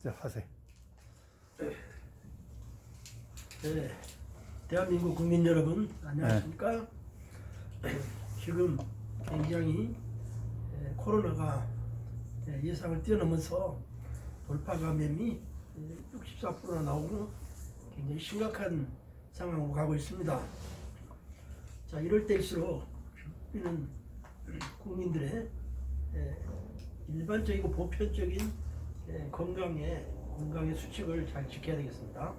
자, 하세요. 네, 대한민국 국민 여러분 안녕하십니까? 지금 굉장히 코로나가 예상을 뛰어넘어서 돌파 감염이 64%나 나오고 굉장히 심각한 상황으로 가고 있습니다. 자, 이럴 때일수록 우리는 국민들의 일반적이고 보편적인 건강의 수칙을 잘 지켜야 되겠습니다.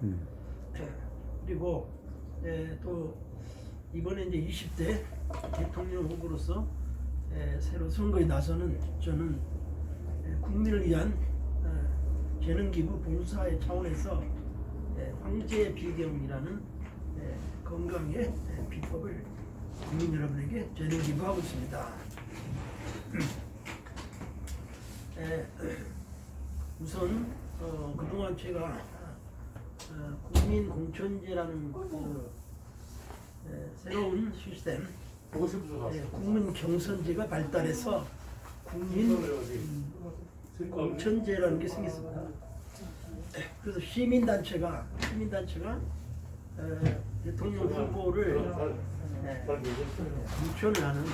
그리고 또 이번에 이제 20대 대통령 후보로서 새로 선거에 나서는 저는 국민을 위한 재능기부 봉사의 차원에서 황제 비경이라는 건강의 비법을 국민 여러분에게 재능기부하고 있습니다. 우선 그동안 제가 국민공천제라는 새로운 시스템, 국민경선제가 발달해서 국민공천제라는 게 생겼습니다. 그래서 시민단체가 대통령 후보를 공천을 하는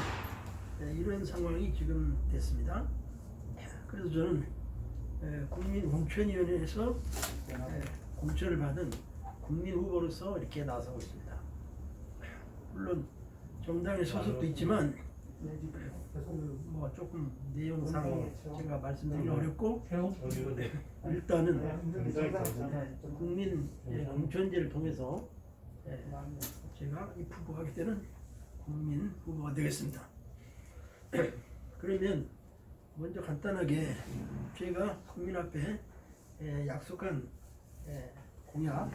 이런 상황이 지금 됐습니다. 그래서 저는 국민공천위원회에서 공천을 받은 국민 후보로서 이렇게 나서고 있습니다. 물론 정당의 소속도 있지만 뭐 조금 내용상 제가 말씀드리기 어렵고 일단은 국민 공천제를 통해서 제가 후보하게 되는 국민 후보가 되겠습니다. 그러면 먼저 간단하게 제가 국민 앞에 약속한 공약,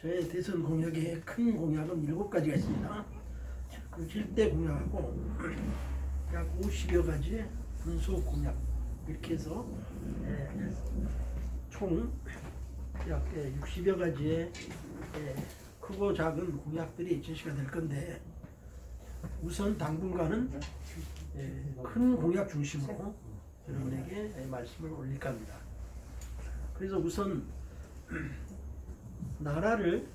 저의 대선 공약의 큰 공약은 7가지가 있습니다. 그 7대 공약하고 약 50여 가지의 분수 공약 이렇게 해서 총 약 60여 가지의 크고 작은 공약들이 제시가 될 건데 우선 당분간은 큰 공약 중심으로 여러분에게 말씀을 올릴까 합니다. 그래서 우선 나라를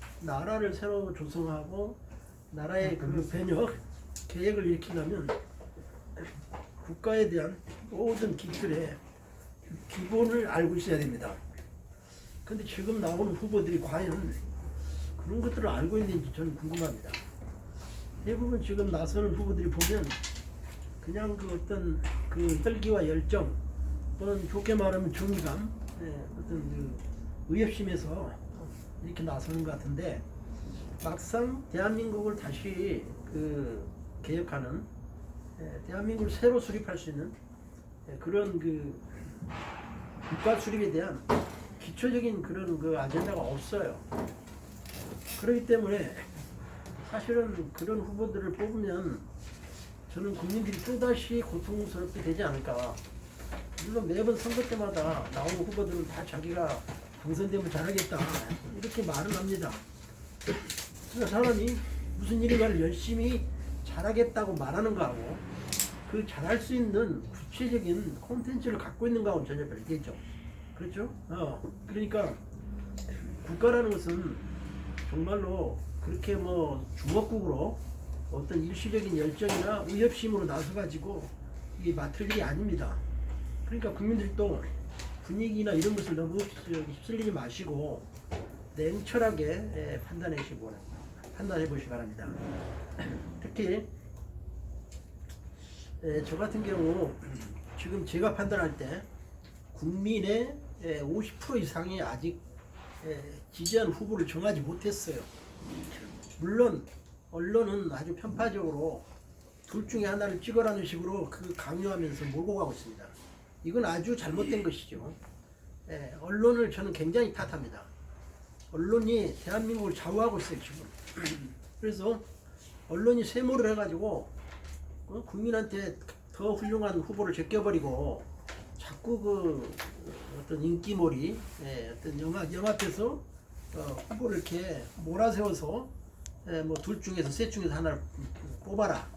새로 조성하고 나라의 그 변혁 계획을 일으키려면 국가에 대한 모든 기틀의 기본을 알고 있어야 됩니다. 근데 지금 나오는 후보들이 과연 그런 것들을 알고 있는지 저는 궁금합니다. 대부분 지금 나서는 후보들이 보면 그냥 그 어떤 그 혈기와 열정 또는 좋게 말하면 정의감, 어떤 그 의협심에서 이렇게 나서는 것 같은데 막상 대한민국을 다시 그 개혁하는 대한민국을 새로 수립할 수 있는 그런 그 국가 수립에 대한 기초적인 그런 그 아젠다가 없어요. 그렇기 때문에 사실은 그런 후보들을 뽑으면 저는 국민들이 또다시 고통스럽게 되지 않을까. 물론 매번 선거 때마다 나오는 후보들은 다 자기가 당선되면 잘하겠다 이렇게 말을 합니다. 그러니까 사람이 무슨 일인가를 열심히 잘하겠다고 말하는 거하고 그 잘할 수 있는 구체적인 콘텐츠를 갖고 있는 거하고는 전혀 별개죠. 그렇죠? 그러니까 국가라는 것은 정말로 그렇게 뭐 주먹국으로 어떤 일시적인 열정이나 의협심으로 나서가지고 이게 맡을 일이 아닙니다. 그러니까 국민들도 분위기나 이런 것을 너무 휩쓸리지 마시고 냉철하게 판단해 보시기 바랍니다. 특히 저 같은 경우 지금 제가 판단할 때 국민의 50% 이상이 아직 지지한 후보를 정하지 못했어요. 물론 언론은 아주 편파적으로 둘 중에 하나를 찍어라는 식으로 그 강요하면서 몰고 가고 있습니다. 이건 아주 잘못된 것이죠. 언론을 저는 굉장히 탓합니다. 언론이 대한민국을 좌우하고 있어요 지금. 그래서 언론이 세모를 해가지고 국민한테 더 훌륭한 후보를 제껴버리고 자꾸 그 어떤 인기몰이 어떤 영합해서 후보를 이렇게 몰아세워서 뭐 둘 중에서 셋 중에서 하나를 뽑아라.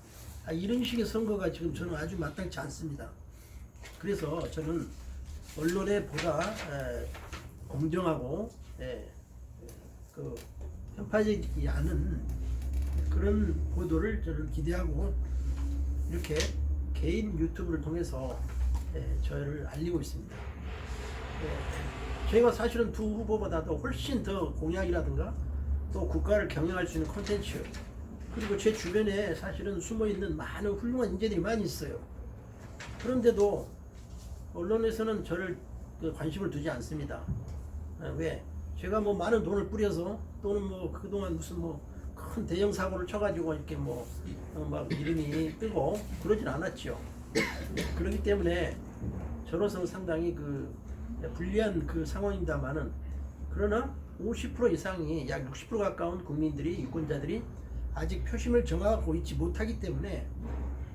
이런 식의 선거가 지금 저는 아주 마땅치 않습니다. 그래서 저는 언론에 보다 공정하고 그 편파적이지 않은 그런 보도를 저는 기대하고 이렇게 개인 유튜브를 통해서 저를 알리고 있습니다. 제가 사실은 두 후보보다도 훨씬 더 공약이라든가 또 국가를 경영할 수 있는 콘텐츠, 그리고 제 주변에 사실은 숨어있는 많은 훌륭한 인재들이 많이 있어요. 그런데도 언론에서는 저를 관심을 두지 않습니다. 왜? 제가 뭐 많은 돈을 뿌려서 또는 뭐 그동안 무슨 뭐 큰 대형 사고를 쳐가지고 이렇게 막 이름이 뜨고 그러진 않았죠. 그렇기 때문에 저로서는 상당히 그 불리한 그 상황입니다만은, 그러나 50% 이상이 약 60% 가까운 국민들이, 유권자들이 아직 표심을 정하고 있지 못하기 때문에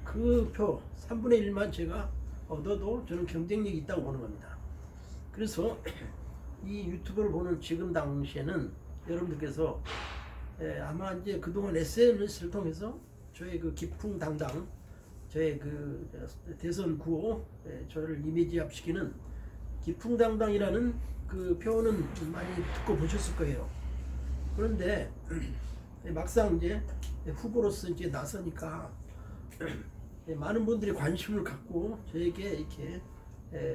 그 표 3분의 1만 제가 얻어도 저는 경쟁력이 있다고 보는 겁니다. 그래서 이 유튜브를 보는 지금 당시에는 여러분들께서 아마 이제 그동안 SNS를 통해서 저의 그 기풍당당, 저의 그 대선 구호, 저를 이미지합시키는 기풍당당이라는 그 표현은 많이 듣고 보셨을 거예요. 그런데 막상 이제 후보로서 이제 나서니까 많은 분들이 관심을 갖고 저에게 이렇게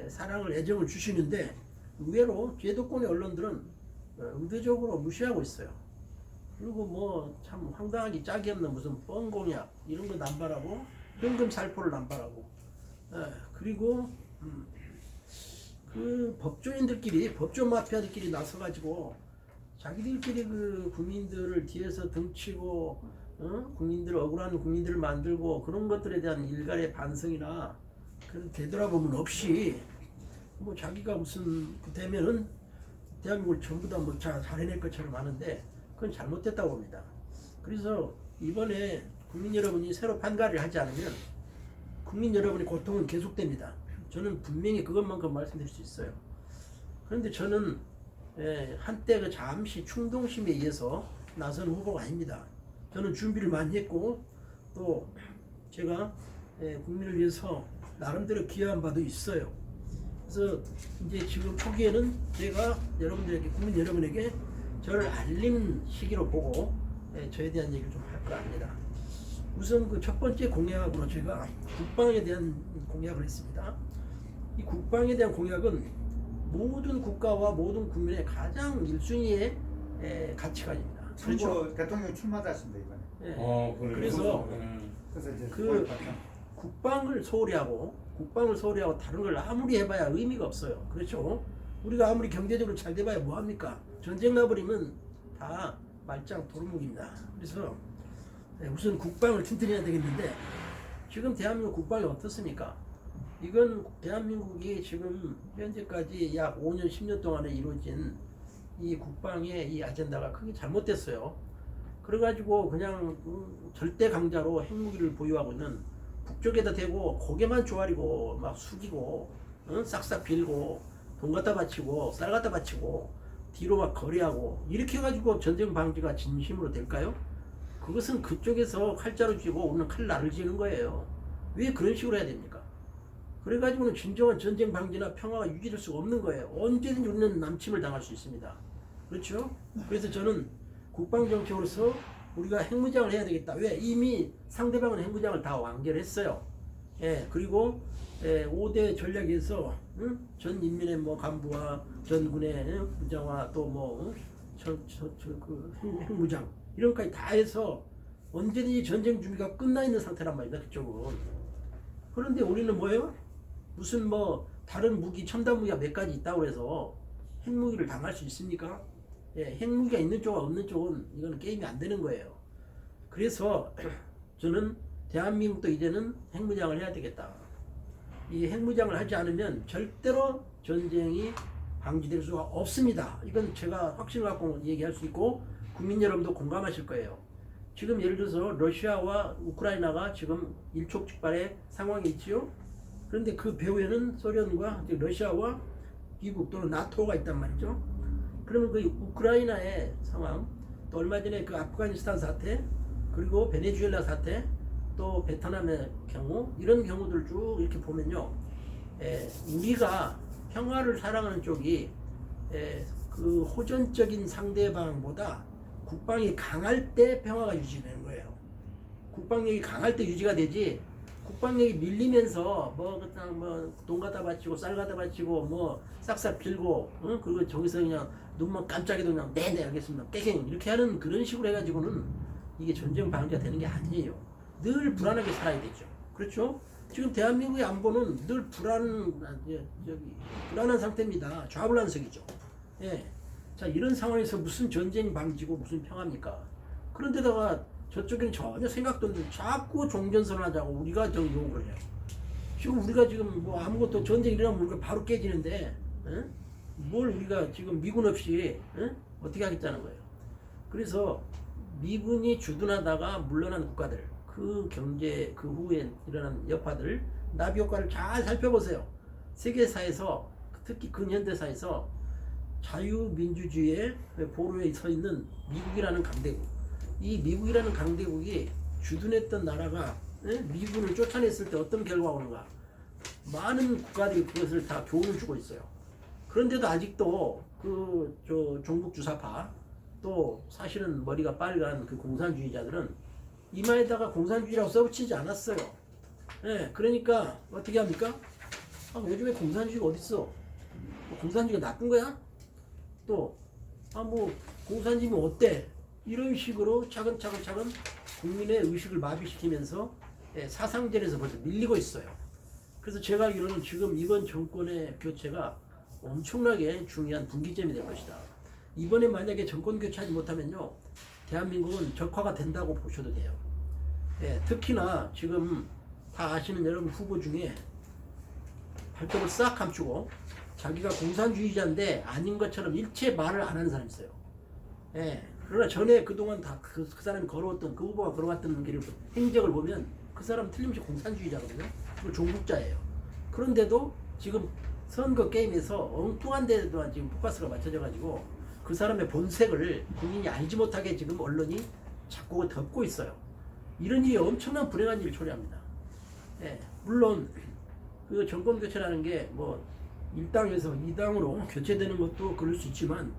사랑을, 애정을 주시는데, 의외로 제도권의 언론들은 의도적으로 무시하고 있어요. 그리고 뭐 참 황당하게 짝이 없는 무슨 뻥공약 이런 거 남발하고, 현금 살포를 남발하고, 그리고 그 법조인들끼리, 법조 마피아들끼리 나서가지고 자기들끼리 그 국민들을 뒤에서 등치고, 국민들, 억울한 국민들을 만들고, 그런 것들에 대한 일갈의 반성이나 그 되돌아보면 없이 뭐 자기가 무슨 그 되면은 대한민국을 전부 다 뭐 잘 해낼 것처럼 하는데, 그건 잘못됐다고 봅니다. 그래서 이번에 국민 여러분이 새로 판가를 하지 않으면 국민 여러분의 고통은 계속됩니다. 저는 분명히 그것만큼 말씀드릴 수 있어요. 그런데 저는 한때 그 잠시 충동심에 의해서 나선 후보가 아닙니다. 저는 준비를 많이 했고, 또 제가 국민을 위해서 나름대로 기여한 바도 있어요. 그래서 이제 지금 초기에는 제가 여러분들에게, 국민 여러분에게 저를 알리는 시기로 보고 저에 대한 얘기를 좀 할 거 아닙니다. 우선 그 첫 번째 공약으로 제가 국방에 대한 공약을 했습니다. 이 국방에 대한 공약은 모든 국가와 모든 국민의 가장 1순위의 가치관입니다. 그리고 대통령 출마하셨습니다 이번에. 그래서 이제 그 국방을 소홀히 하고 다른 걸 아무리 해봐야 의미가 없어요. 그렇죠? 우리가 아무리 경제적으로 잘 돼봐야 뭐합니까? 전쟁 나버리면 다 말짱 도루묵입니다. 그래서 우선 국방을 튼튼해야 되겠는데, 지금 대한민국 국방이 어떻습니까? 이건 대한민국이 지금 현재까지 약 5년, 10년 동안에 이루어진 이 국방의 이 아젠다가 크게 잘못됐어요. 그래가지고 그냥 절대 강자로 핵무기를 보유하고 있는, 북쪽에다 대고 고개만 조아리고 막 숙이고 싹싹 빌고 돈 갖다 바치고 쌀 갖다 바치고 뒤로 막 거래하고, 이렇게 해가지고 전쟁 방지가 진심으로 될까요? 그것은 그쪽에서 칼자루 쥐고 우리는 칼 나를 쥐는 거예요. 왜 그런 식으로 해야 됩니까? 그래가지고는 진정한 전쟁 방지나 평화가 유지될 수가 없는 거예요. 언제든지 우리는 남침을 당할 수 있습니다. 그렇죠? 그래서 저는 국방정책으로서 우리가 핵무장을 해야 되겠다. 왜? 이미 상대방은 핵무장을 다 완결했어요. 그리고 5대 전략에서 전 인민의 뭐 간부와 전군의 무장화, 또 뭐 그 핵무장 이런 것까지 다 해서 언제든지 전쟁 준비가 끝나 있는 상태란 말이다, 그쪽은. 그런데 우리는 뭐예요? 무슨 뭐 다른 무기, 첨단 무기가 몇 가지 있다고 해서 핵무기를 당할 수 있습니까? 핵무기가 있는 쪽과 없는 쪽은 이건 게임이 안 되는 거예요. 그래서 저는 대한민국도 이제는 핵무장을 해야 되겠다. 이 핵무장을 하지 않으면 절대로 전쟁이 방지될 수가 없습니다. 이건 제가 확신을 갖고 얘기할 수 있고 국민 여러분도 공감하실 거예요. 지금 예를 들어서 러시아와 우크라이나가 지금 일촉즉발의 상황이 있지요. 그런데 그 배후에는 소련과 러시아와 미국 또는 나토가 있단 말이죠. 그러면 그 우크라이나의 상황, 또 얼마 전에 그 아프가니스탄 사태, 그리고 베네수엘라 사태, 또 베트남의 경우, 이런 경우들 쭉 이렇게 보면요, 우리가 평화를 사랑하는 쪽이 그 호전적인 상대방보다 국방이 강할 때 평화가 유지되는 거예요. 국방력이 강할 때 유지가 되지, 국방력이 밀리면서 뭐 그냥 뭐 돈 갖다 바치고 쌀 갖다 바치고 뭐 싹싹 빌고, 응? 그리고 저기서 그냥 눈만 깜짝해도 그냥 네네 알겠습니다 깨갱 이렇게 하는 그런 식으로 해가지고는 이게 전쟁 방지가 되는 게 아니에요. 늘 불안하게 살아야 되죠. 그렇죠? 지금 대한민국의 안보는 늘 불안한 상태입니다. 좌불안석이죠. 예. 자, 이런 상황에서 무슨 전쟁 방지고 무슨 평화입니까? 그런데다가 저쪽에는 전혀 생각도 없는 자꾸 종전선언 하자고 우리가 저기 욕을 해요. 지금 우리가 지금 뭐 아무것도 전쟁 일어나면 우리가 바로 깨지는데, 응? 뭘 우리가 지금 미군 없이, 응? 어떻게 하겠다는 거예요. 그래서 미군이 주둔하다가 물러난 국가들, 그 경제 그 후에 일어난 여파들, 나비 효과를 잘 살펴보세요. 세계사에서, 특히 근현대사에서 자유민주주의의 보루에 서 있는 미국이라는 강대국, 이 미국이라는 강대국이 주둔했던 나라가 미군을 쫓아냈을 때 어떤 결과가 오는가, 많은 국가들이 그것을 다 교훈을 주고 있어요. 그런데도 아직도 종북 주사파, 또 사실은 머리가 빨간 그 공산주의자들은 이마에다가 공산주의라고 써붙이지 않았어요. 예, 그러니까 어떻게 합니까? 아, 요즘에 공산주의가 어딨어? 뭐 공산주의가 나쁜 거야? 또 뭐 공산주의면 어때? 이런 식으로 차근차근 국민의 의식을 마비시키면서 사상전에서 벌써 밀리고 있어요. 그래서 제가 알기로는 지금 이번 정권의 교체가 엄청나게 중요한 분기점이 될 것이다. 이번에 만약에 정권 교체하지 못하면요, 대한민국은 적화가 된다고 보셔도 돼요. 예, 특히나 지금 다 아시는 여러분 후보 중에 발톱을 싹 감추고 자기가 공산주의자인데 아닌 것처럼 일체 말을 안 하는 사람이 있어요. 예, 그러나 전에 그동안 다 그 사람이 걸어왔던, 그 후보가 걸어왔던 길을, 행적을 보면 그 사람은 틀림없이 공산주의자거든요. 그리고 종북자예요. 그런데도 지금 선거 게임에서 엉뚱한 데에도 지금 포커스가 맞춰져가지고 그 사람의 본색을 국민이 알지 못하게 지금 언론이 자꾸 덮고 있어요. 이런 일이 엄청난 불행한 일을 초래합니다. 예, 물론 그 정권 교체라는 게 뭐 1당에서 2당으로 교체되는 것도 그럴 수 있지만,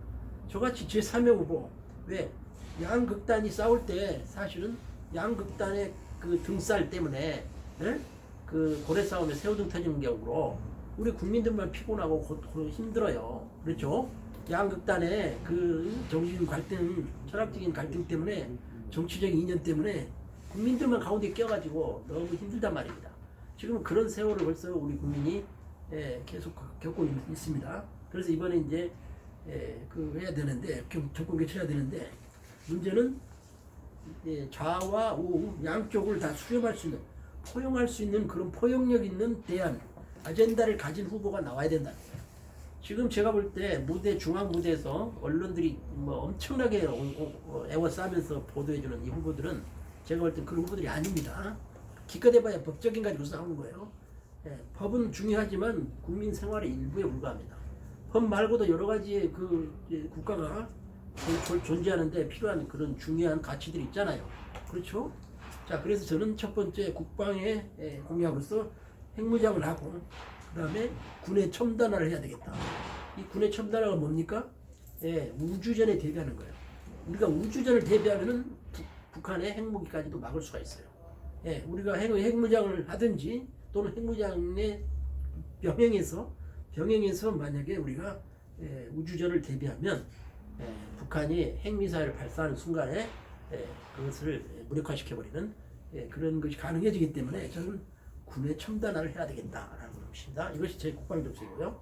저같이 제3의 후보, 왜 양극단이 싸울 때 사실은 양극단의 그 등살 때문에, 예? 그 고래 싸움에 새우등 터지는 경우로 우리 국민들만 피곤하고 힘들어요. 그렇죠? 양극단의 그 정신 갈등, 철학적인 갈등 때문에, 정치적인 인연 때문에 국민들만 가운데 껴가지고 너무 힘들단 말입니다. 지금 그런 세월을 벌써 우리 국민이 계속 겪고 있습니다. 그래서 이번에 이제 해야 되는데, 정권 교체해야 되는데, 문제는 좌와 우 양쪽을 다 수렴할 수 있는, 포용할 수 있는 그런 포용력 있는 대안, 아젠다를 가진 후보가 나와야 된다. 지금 제가 볼 때 중앙 무대에서 언론들이 뭐 엄청나게 애워싸면서 보도해주는 이 후보들은 제가 볼 때 그런 후보들이 아닙니다. 기껏해봐야 법적인 가지고 싸우는 거예요. 법은 중요하지만 국민 생활의 일부에 불과합니다. 법 말고도 여러 가지 그 국가가 존재하는데 필요한 그런 중요한 가치들이 있잖아요. 그렇죠? 자, 그래서 저는 첫 번째 국방의 공약으로서 핵무장을 하고, 그 다음에 군의 첨단화를 해야 되겠다. 이 군의 첨단화가 뭡니까? 우주전에 대비하는 거예요. 우리가 우주전을 대비하면은 북한의 핵무기까지도 막을 수가 있어요. 우리가 핵무장을 하든지 또는 핵무장에 병행해서 만약에 우리가 우주전을 대비하면 북한이 핵미사일을 발사하는 순간에 그것을 무력화시켜버리는 그런 것이 가능해지기 때문에 저는 군의 첨단화를 해야 되겠다라는 것입니다. 이것이 제 국방 정책이고요.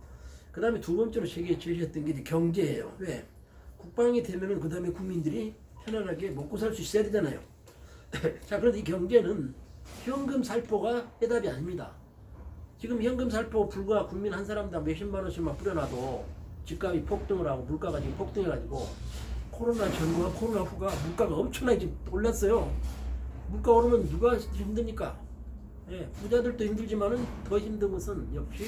그 다음에 두 번째로 제시했던 게 경제예요. 왜? 국방이 되면은 그 다음에 국민들이 편안하게 먹고 살 수 있어야 되잖아요. 자, 그런데 이 경제는 현금 살포가 해답이 아닙니다. 지금 현금 살포 불과 국민 한 사람당 몇십만 원씩만 뿌려놔도 집값이 폭등을 하고 물가가 지금 폭등해가지고 코로나 전과 코로나 후가 물가가 엄청나게 지금 올랐어요. 물가 오르면 누가 힘듭니까? 부자들도 힘들지만은 더 힘든 것은 역시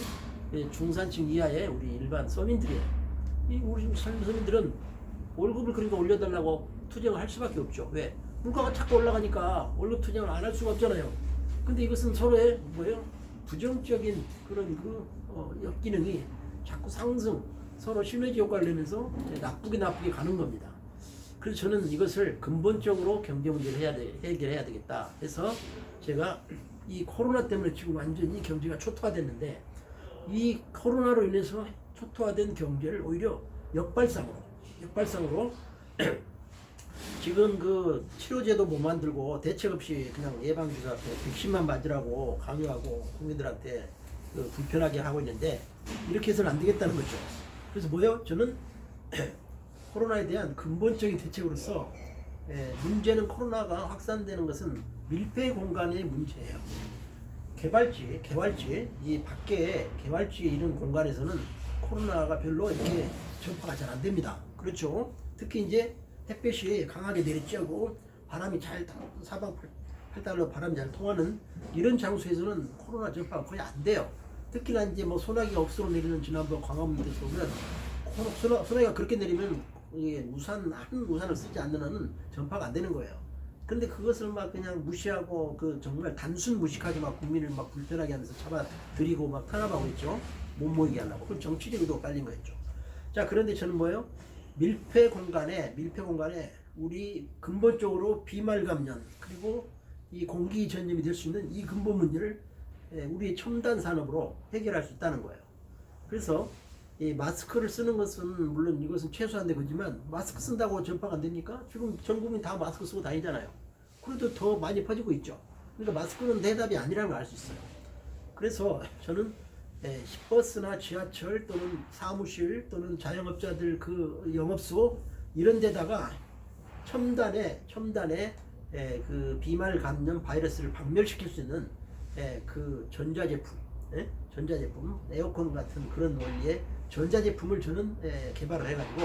중산층 이하의 우리 일반 서민들이에요. 우리 서민들은 월급을 그러니까 올려달라고 투쟁을 할 수밖에 없죠. 왜? 물가가 자꾸 올라가니까 월급 투쟁을 안 할 수가 없잖아요. 근데 이것은 서로의 부정적인 그런 역기능이 자꾸 상승, 서로 시너지 효과를 내면서 나쁘게 가는 겁니다. 그래서 저는 이것을 근본적으로 경제 문제를 해결해야 되겠다 해서 제가 이 코로나 때문에 지금 완전히 경제가 초토화됐는데 이 코로나로 인해서 초토화된 경제를 오히려 역발상으로 지금 그 치료제도 못 만들고 대책 없이 그냥 예방주사한테 백신만 맞으라고 강요하고 국민들한테 그 불편하게 하고 있는데 이렇게 해서는 안 되겠다는 거죠. 그래서 뭐예요? 저는 코로나에 대한 근본적인 대책으로서 문제는 코로나가 확산되는 것은 밀폐 공간의 문제예요. 개활지 이 밖에 개활지 이런 공간에서는 코로나가 별로 이렇게 전파가 잘 안 됩니다. 그렇죠? 특히 이제 햇볕이 강하게 내리쬐고 바람이 잘 사방팔달로 바람이 잘 통하는 이런 장소에서는 코로나 전파가 거의 안 돼요. 특히나 이제 뭐 소나기 억수로 내리는 지난번 광화문에서 보면 소나기가 그렇게 내리면 이게 한 우산을 쓰지 않는 한은 전파가 안 되는 거예요. 근데 그것을 막 그냥 무시하고 그 정말 단순 무식하게 막 국민을 막 불편하게 하면서 잡아들이고 막 탄압하고 있죠. 못 모이게 하려고. 그럼 정치적 의도가 깔린 거였죠. 자, 그런데 저는 뭐예요? 밀폐 공간에 우리 근본적으로 비말 감염 그리고 이 공기 전염이 될 수 있는 이 근본 문제를 우리의 첨단 산업으로 해결할 수 있다는 거예요. 그래서 이 마스크를 쓰는 것은 물론 이것은 최소한데 그지만 마스크 쓴다고 전파가 안 됩니까? 지금 전 국민 다 마스크 쓰고 다니잖아요. 그래도 더 많이 퍼지고 있죠. 그러니까 마스크는 대답이 아니라는 걸 알 수 있어요. 그래서 저는 버스나 지하철 또는 사무실 또는 자영업자들 그 영업소 이런 데다가 첨단의 그 비말 감염 바이러스를 박멸시킬 수 있는 그 전자제품 에어컨 같은 그런 원리의 전자제품을 저는 개발을 해가지고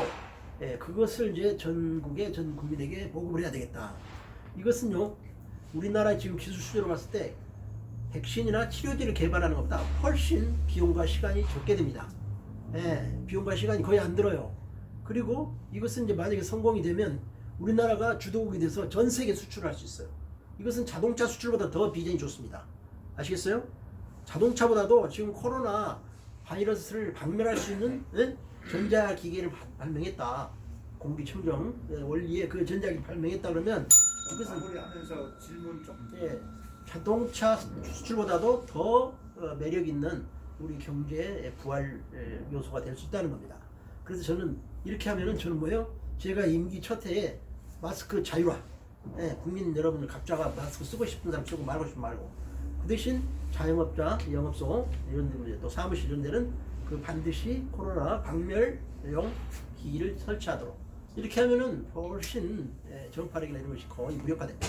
그것을 이제 전국의 전 국민에게 보급을 해야 되겠다. 이것은요 우리나라 지금 기술 수준으로 봤을 때 백신이나 치료제를 개발하는 것보다 훨씬 비용과 시간이 적게 됩니다. 비용과 시간이 거의 안 들어요. 그리고 이것은 이제 만약에 성공이 되면 우리나라가 주도국이 돼서 전 세계 수출할 수 있어요. 이것은 자동차 수출보다 더 비전이 좋습니다. 아시겠어요? 자동차보다도 지금 코로나 바이러스를 박멸할 수 있는 전자기계를 발명했다. 공기청정 원리의 그 전자기기 발명했다 그러면 이것은 마무리하면서 질문 좀. 자동차 수출보다도 더 매력 있는 우리 경제의 부활 요소가 될 수 있다는 겁니다. 그래서 저는 이렇게 하면은 저는 뭐예요? 제가 임기 첫 해에 마스크 자율화, 국민 여러분들 각자가 마스크 쓰고 싶은 사람 쓰고 말고 싶으면 말고 그 대신 자영업자, 영업소 이런 데 또 사무실 이런 데는 그 반드시 코로나 박멸용 기기를 설치하도록 이렇게 하면은 훨씬 전파력이나 이런 것이 거의 무력화됩니다.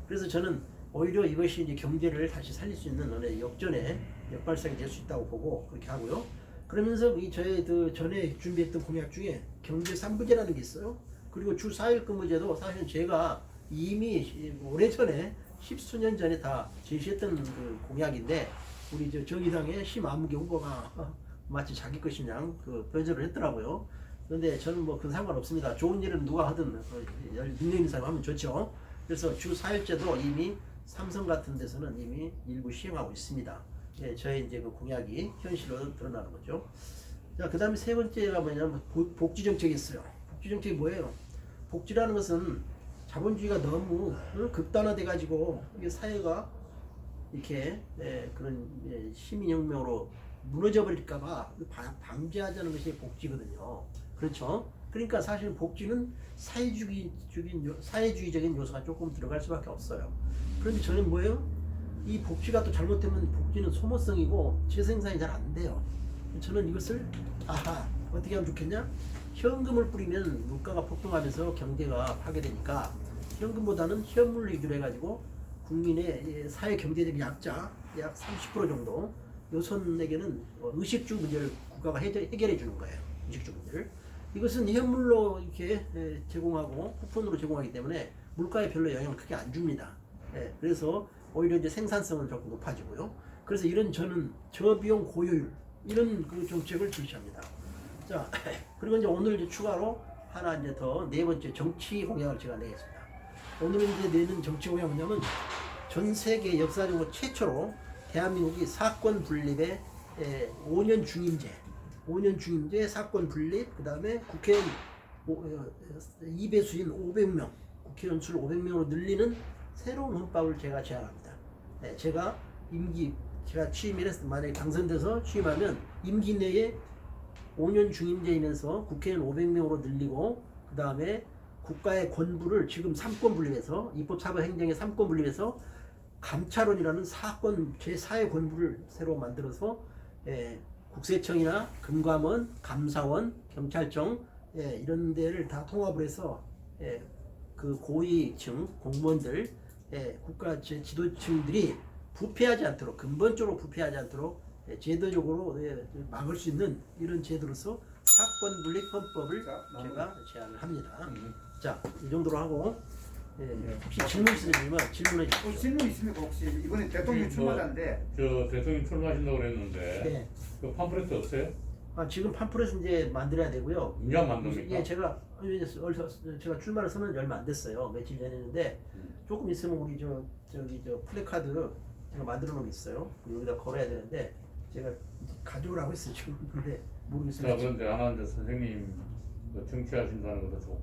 그래서 저는 오히려 이것이 이제 경제를 다시 살릴 수 있는 역전의 역발상이 될 수 있다고 보고 그렇게 하고요. 그러면서 저희 그 전에 준비했던 공약 중에 경제 3부제라는 게 있어요. 그리고 주 4일 근무제도 사실은 제가 이미 오래전에 십수년 전에 다 제시했던 그 공약인데 우리 정의당의 심아무개 후보가 마치 자기 것인 양 그 변절을 했더라고요. 그런데 저는 뭐 그건 상관없습니다. 좋은 일은 누가 하든 능력 있는 사람 하면 좋죠. 그래서 주 4일제도 이미 삼성 같은 데서는 이미 일부 시행하고 있습니다. 저의 이제 그 공약이 현실로 드러나는 거죠. 자, 그 다음에 세 번째가 뭐냐면 복지 정책이 있어요. 복지 정책이 뭐예요? 복지라는 것은 자본주의가 너무 극단화돼 가지고 이게 사회가 이렇게 그런 시민혁명으로 무너져 버릴까봐 방지하자는 것이 복지거든요. 그렇죠? 그러니까 사실 복지는 사회주의적인 요소가 조금 들어갈 수밖에 없어요. 그런데 저는 뭐예요? 이 복지가 또 잘못되면 복지는 소모성이고 재생산이 잘 안 돼요. 저는 이것을 어떻게 하면 좋겠냐? 현금을 뿌리면 물가가 폭등하면서 경제가 파괴되니까 현금보다는 현물 위주로 해가지고 국민의 사회 경제적 약자 약 30% 정도 요선에게는 의식주 문제를 국가가 해결해 주는 거예요. 의식주 문제를. 이것은 현물로 이렇게 제공하고 쿠폰으로 제공하기 때문에 물가에 별로 영향을 크게 안 줍니다. 그래서 오히려 이제 생산성은 조금 높아지고요. 그래서 이런 저는 저비용 고효율 이런 그 정책을 제시합니다. 자, 그리고 이제 오늘 이제 추가로 하나 이제 더 네 번째 정치 공약을 제가 내겠습니다. 오늘 이제 내는 정치 공약은 뭐냐면 전 세계 역사적으로 최초로 대한민국이 사건 분립의 5년 중임제 5년 중임제, 사건 분립, 그 다음에 국회의원 2배수인 500명, 국회의원 수를 500명으로 늘리는 새로운 헌법을 제가 제안합니다. 네, 제가 취임해서 만약에 당선돼서 취임하면 임기 내에 5년 중임제이면서 국회의원 500명으로 늘리고 그 다음에 국가의 권부를 지금 3권 분립해서 입법사법행정의 3권 분립해서 감찰원이라는 사건 제4의 권부를 새로 만들어서 국세청이나 금감원, 감사원, 경찰청 이런 데를 다 통합을 해서 그 고위층 공무원들 국가 지도층들이 부패하지 않도록 근본적으로 부패하지 않도록 제도적으로 막을 수 있는 이런 제도로서 사건 분립 헌법을 제가 제안을 합니다. 자, 이 정도로 하고 혹시 질문 있으시면 질문해 주십시오. 질문 있습니까 혹시? 이번에 대통령 출마자인데 저 대통령 출마하신다고 그랬는데 네. 그 팜플렛 없어요? 지금 팜플렛 이제 만들어야 되고요. 이제 만듭니까? 예, 제가 출마를 선언 얼마 안 됐어요. 며칠 전에 했는데 조금 있으면 우리 저기 플래카드 제가 만들어 놓은 게 있어요. 여기다 걸어야 되는데 제가 가져오라고 했어요 지금. 근데 모르겠어요. 자, 그런데 하나 이제 선생님 그 정치하신다는 것도 좋고